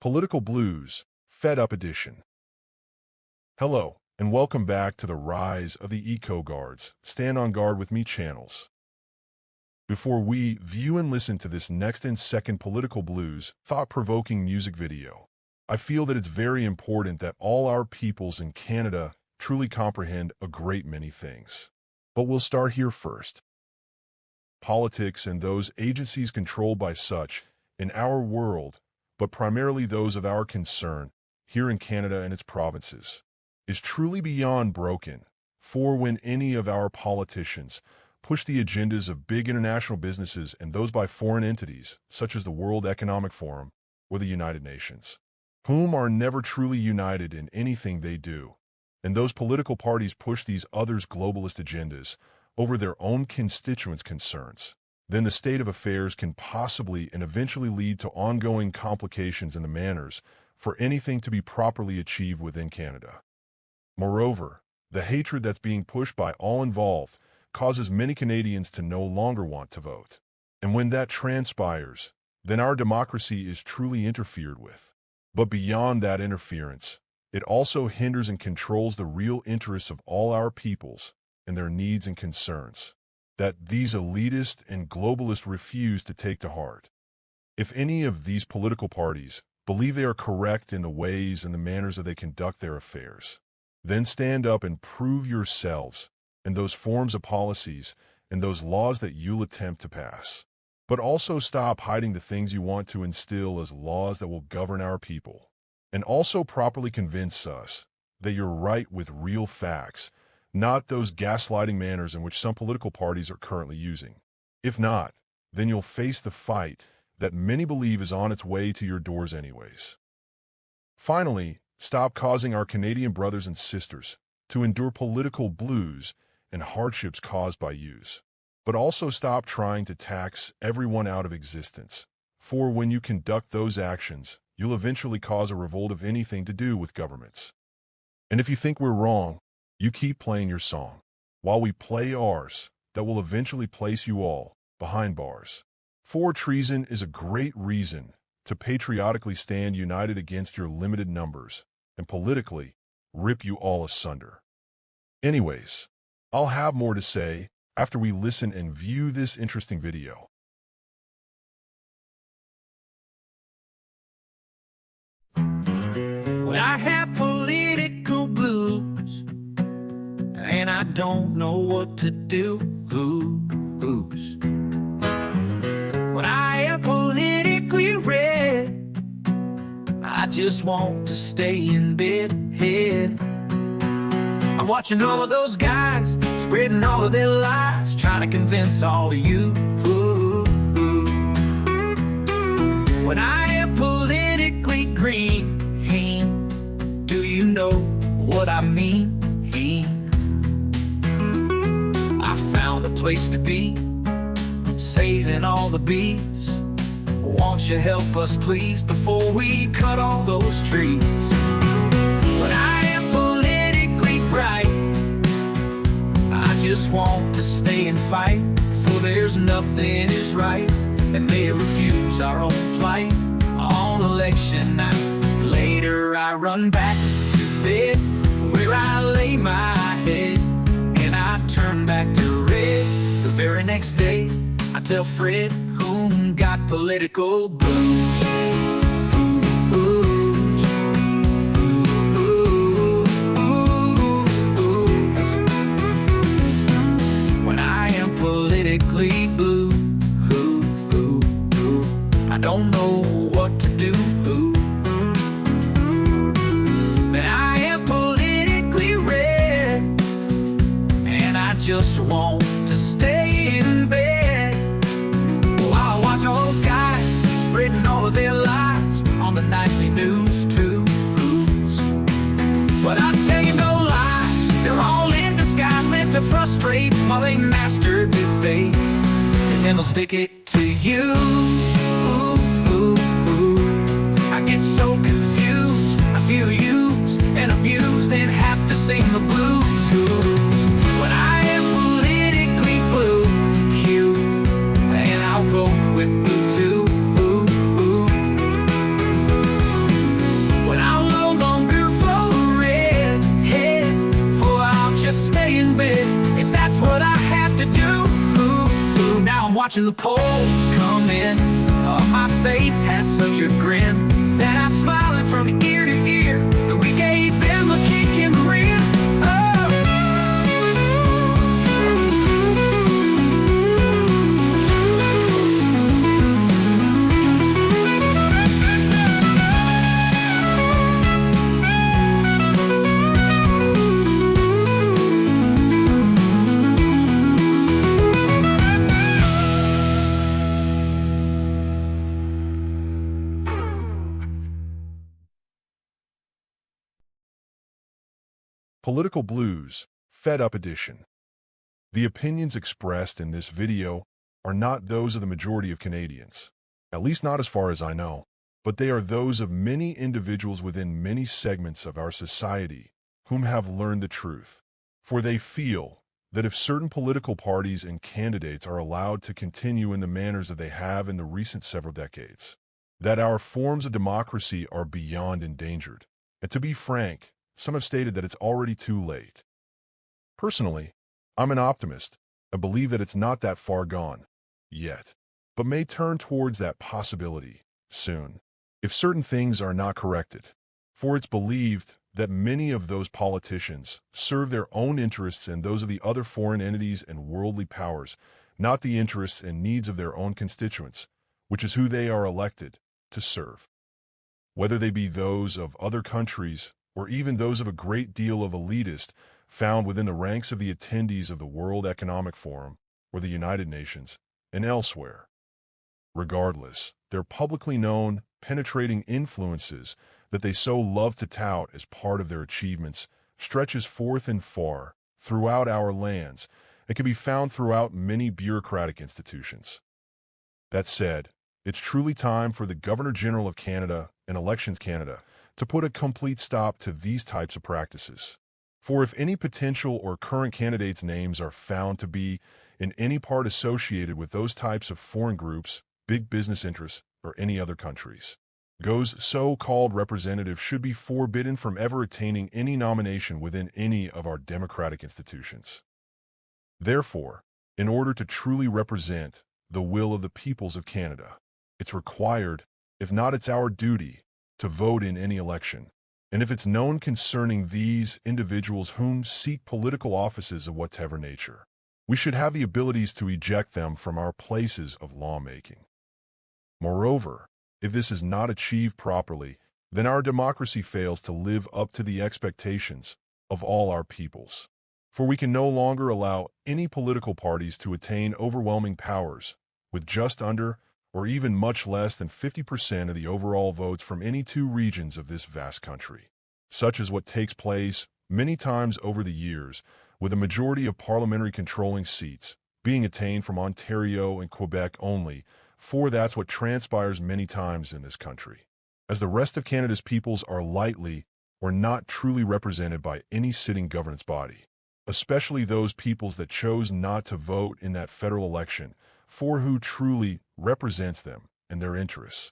Political Blues, Fed Up Edition. Hello, and welcome back to the Rise of the Eco Guards, Stand on Guard with Me channels. Before we view and listen to this next and second Political Blues, thought-provoking music video, I feel that it's very important that all our peoples in Canada truly comprehend a great many things. But we'll start here first. Politics and those agencies controlled by such, in our world, but primarily those of our concern, here in Canada and its provinces, is truly beyond broken. For when any of our politicians push the agendas of big international businesses and those by foreign entities, such as the World Economic Forum or the United Nations, whom are never truly united in anything they do, and those political parties push these others' globalist agendas over their own constituents' concerns, then the state of affairs can possibly and eventually lead to ongoing complications in the manners for anything to be properly achieved within Canada. Moreover, the hatred that's being pushed by all involved causes many Canadians to no longer want to vote. And when that transpires, then our democracy is truly interfered with. But beyond that interference, it also hinders and controls the real interests of all our peoples and their needs and concerns that these elitist and globalists refuse to take to heart. If any of these political parties believe they are correct in the ways and the manners that they conduct their affairs, then stand up and prove yourselves in those forms of policies and those laws that you'll attempt to pass. But also stop hiding the things you want to instill as laws that will govern our people. And also properly convince us that you're right with real facts, not those gaslighting manners in which some political parties are currently using. If not, then you'll face the fight that many believe is on its way to your doors anyways. Finally, stop causing our Canadian brothers and sisters to endure political blues and hardships caused by yous. But also stop trying to tax everyone out of existence, for when you conduct those actions, you'll eventually cause a revolt of anything to do with governments. And if you think we're wrong, you keep playing your song, while we play ours that will eventually place you all behind bars. For treason is a great reason to patriotically stand united against your limited numbers and politically rip you all asunder. Anyways, I'll have more to say after we listen and view this interesting video. When I have political blues and I don't know what to do, who's? When I am politically red, I just want to stay in bed. I'm watching all of those guys spreading all of their lies, trying to convince all of you. When I am politically green, do you know what I mean? I found a place to be, saving all the bees. Won't you help us please before we cut all those trees? When I am politically bright, I just want to stay and fight, for there's nothing is right, and they refuse our own plight. On election night, later I run back to bed, where I lay my head, and I turn back to red. The very next day, I tell Fred, whom got political blues. When I am politically blue, I don't know what to do. Then I am politically red, and I just want to stay in bed. Oh, I'll watch all those guys spreading all of their lies on the nightly news too. But I tell you no lies, they're all in disguise, meant to frustrate while they master debate, and then they'll stick it to you. I get so confused, I feel used and amused, and have to sing the blues. When I am politically blue, hue, and I'll vote with blue too. watching the polls come in. My face has such a grin that I'm smiling from ear to ear, that we gave them a kick in the rear. Political Blues, Fed Up Edition. The opinions expressed in this video are not those of the majority of Canadians, at least not as far as I know, but they are those of many individuals within many segments of our society whom have learned the truth. For they feel that if certain political parties and candidates are allowed to continue in the manners that they have in the recent several decades, that our forms of democracy are beyond endangered. And to be frank, some have stated that it's already too late. Personally, I'm an optimist. I believe that it's not that far gone yet, but may turn towards that possibility soon, if certain things are not corrected. For it's believed that many of those politicians serve their own interests and those of the other foreign entities and worldly powers, not the interests and needs of their own constituents, which is who they are elected to serve. Whether they be those of other countries or even those of a great deal of elitists found within the ranks of the attendees of the World Economic Forum or the United Nations and elsewhere. Regardless, their publicly known, penetrating influences that they so love to tout as part of their achievements stretches forth and far throughout our lands and can be found throughout many bureaucratic institutions. That said, it's truly time for the Governor-General of Canada and Elections Canada to put a complete stop to these types of practices. For if any potential or current candidates' names are found to be in any part associated with those types of foreign groups, big business interests, or any other countries, those so-called representatives should be forbidden from ever attaining any nomination within any of our democratic institutions. Therefore, in order to truly represent the will of the peoples of Canada, it's required, if not it's our duty, to vote in any election. And if it's known concerning these individuals whom seek political offices of whatever nature, we should have the abilities to eject them from our places of lawmaking. Moreover, if this is not achieved properly, then our democracy fails to live up to the expectations of all our peoples. For we can no longer allow any political parties to attain overwhelming powers with just under or even much less than 50% of the overall votes from any two regions of this vast country, such as what takes place many times over the years, with a majority of parliamentary controlling seats being attained from Ontario and Quebec only, for that's what transpires many times in this country, as the rest of Canada's peoples are lightly or not truly represented by any sitting governance body, especially those peoples that chose not to vote in that federal election, for who truly represents them and their interests.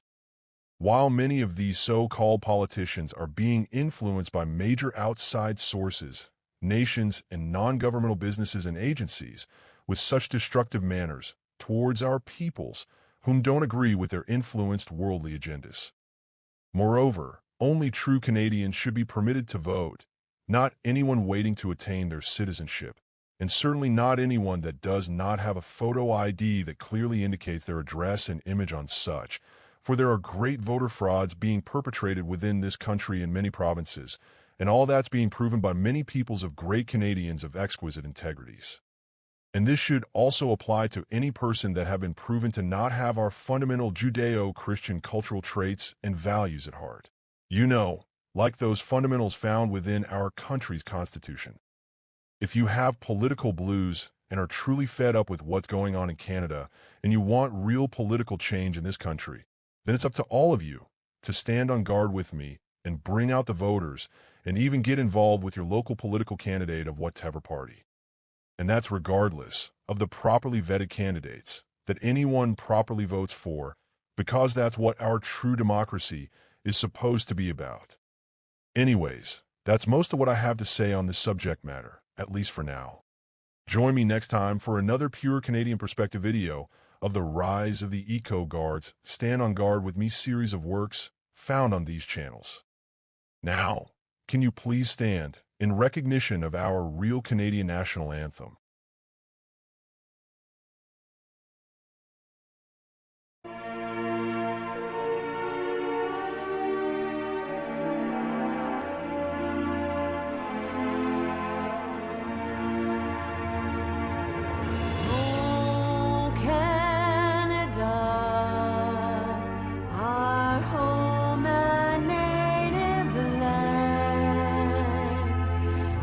While many of these so-called politicians are being influenced by major outside sources, nations, and non-governmental businesses and agencies with such destructive manners towards our peoples whom don't agree with their influenced worldly agendas. Moreover, only true Canadians should be permitted to vote, not anyone waiting to attain their citizenship, and certainly not anyone that does not have a photo ID that clearly indicates their address and image on such, for there are great voter frauds being perpetrated within this country in many provinces, and all that's being proven by many peoples of great Canadians of exquisite integrities. And this should also apply to any person that have been proven to not have our fundamental Judeo-Christian cultural traits and values at heart. You know, like those fundamentals found within our country's Constitution. If you have political blues and are truly fed up with what's going on in Canada and you want real political change in this country, then it's up to all of you to stand on guard with me and bring out the voters and even get involved with your local political candidate of whatever party. And that's regardless of the properly vetted candidates that anyone properly votes for, because that's what our true democracy is supposed to be about. Anyways, that's most of what I have to say on this subject matter, at least for now. Join me next time for another Pure Canadian Perspective video of the Rise of the Eco Guards Stand on Guard with Me series of works found on these channels. Now, can you please stand in recognition of our real Canadian national anthem? Oh, Canada, our home and native land,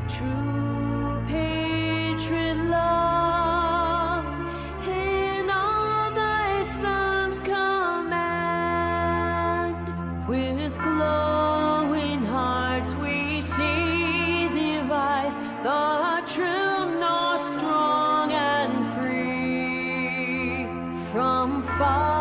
true patriot love in all thy sons command. With glowing hearts we see thee rise, the true north strong and free from far.